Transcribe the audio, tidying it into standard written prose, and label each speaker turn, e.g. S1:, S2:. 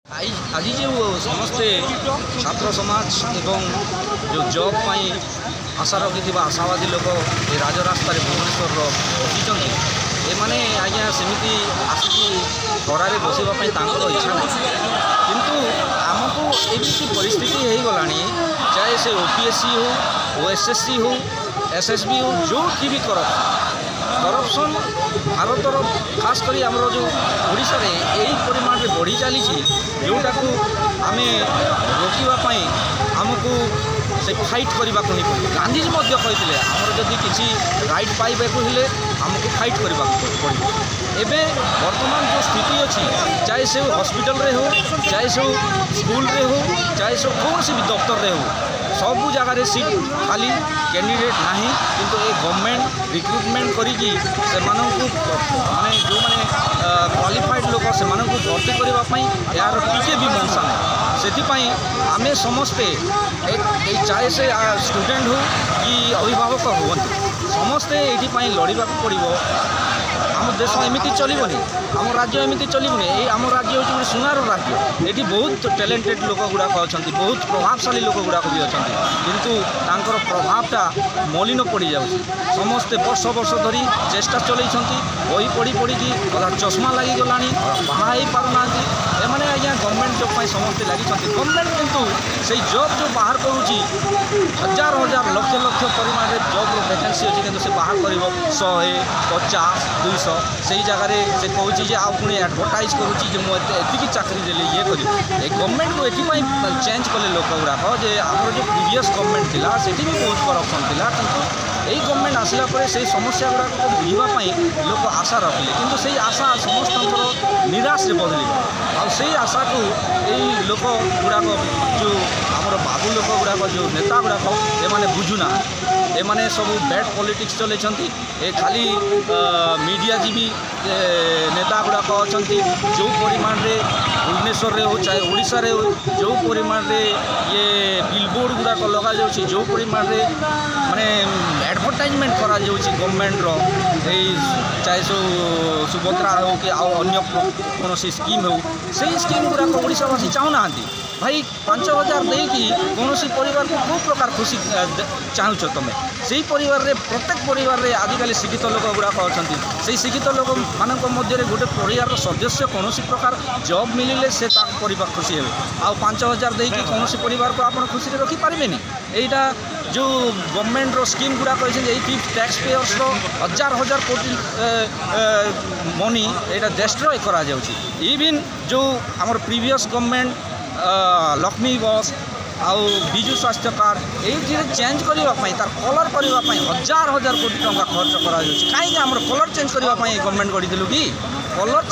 S1: आज जो समस्ते छात्र समाज एवं जो जॉब पाई आशा रखि आशावादी लोक ये राजरास्त भुवनेश्वर बसिंट एमाने आज्ञा सेमती आसिकी खरारे बसवाई इच्छा नहीं किंतु आमको एमती परिस्थिति हो गलानी चाहे से ओपीएससी हो ओएसएससी हो एसएसबी हो जो कि भी करप्शन भारतर खास करी आम जो ओडिशा रे यही परिमाण में बढ़ी चली जोटा को आम रोकवाई आमको से फाइट करने को ही पड़े। गांधीजी कहते आमर जदि किसी राइट पाइबा हेले आमको फाइट करने पड़ो। एबे वर्तमान जो स्थिति अच्छी चाहे से हॉस्पिटल रे हो चाहे से स्कूल रे हो चाहे से कौन सी भी दफ्तर रे हो सब जगह सीट खाली कैंडिडेट नहीं किंतु ये गवर्नमेंट रिक्रुटमेंट करी से माने जो माने क्वालिफाइड लोक से भर्ती करने यार टिके भी मनसा नहीं से आम समस्ते चाहे से स्टूडेंट हो कि अभिभावक हूँ समस्ते ये लड़ाक पड़ो। आम देश एमती चलनी आम राज्य एमती चलनी ये आम राज्य हूँ गोटे सुनार राज्य ये बहुत टैलेंटेड लोक गुड़ाक अच्छा बहुत प्रभावशाली लोक गुड़ाक भी अच्छा किंतु तांकर प्रभावटा मलिन पड़ जाऊँ समस्ते वर्ष वर्ष धरी चेष्टा चलती बही पढ़ी पढ़ी अधा चश्मा लगिगला बाहा हो पारना एमाने आज्ञा गवर्नमेंट जॉब समस्ते लगी गवर्नमेंट किंतु से जॉब जो बाहर करुँची हजार हजार लक्ष लक्ष परिमाण में जॉब वैकेंसी अच्छी किंतु से बाहर कर 100 50 200 से जगह से कहूँ आउ पुणी एडभर्टाइज करुँची मुझे चाकरी देली ये कर गवर्नमेंट को ये चेंज कले लोक गुड़ाक आम जो प्रीवियस गवर्नमेंट थी से भी बहुत करप्शन थी किंतु यही गवर्नमेंट आसला से समस्या गुड़ाक को बुझापी लोक आशा रखिले किंतु से आशा समस्त निराश बदली आई आशा को यही लोक गुड़ाक जो आमर बाबू लोक गुड़ाक जो नेता गुड़ाक एमाने बुझुना एमाने सब बैड पॉलिटिक्स चलती ए खाली मीडियाजीवी नेता गुड़ाक अच्छा जो परिमाण रे भुवनेश्वर रे हो चाहे ओडिशा रे हो जो परिमाण रे ये बिलबोर्ड गुड़ाक लगा जाउछि जो परिमाण रे माने एडवर्टाइजमेंट करा जाउछि गवर्नमेंट रो चाहे सुभद्रा हो कि अन्य कौन स्कीम हो से स्कीम गुड़ाक ओडिशावासी चाहूना भाई 5000 देकी कौन परिवार को खूब प्रकार खुशी चाहूच तुम से परिवार रे प्रत्येक परिवार रे आजिकल शिक्षित लोक गुड़ाक अच्छा से शिक्षित लोक मान मध्य गोटे परिवार सदस्य कौन प्रकार जॉब मिले से परिवार खुशी हे आ 5000 देकी कौन परिवार को आप खुशी रखिपारे यहाँ जो गवर्नमेंट रो स्कीम गुड़ाक ये टैक्स पेयर्स रो हजार हजार कोटी मनी यहाँ डिस्ट्रॉय करा जाउछि। इवन जो आमर प्रीवियस गवर्नमेंट लक्ष्मी बस आउ विजु स्वास्थ्य कार्ड ये चेंज करने तार कलर करने हजार हजार कोटी टंका खर्च करा कहीं कलर चेंज करने गवर्नमेंट गढ़ी कि कलर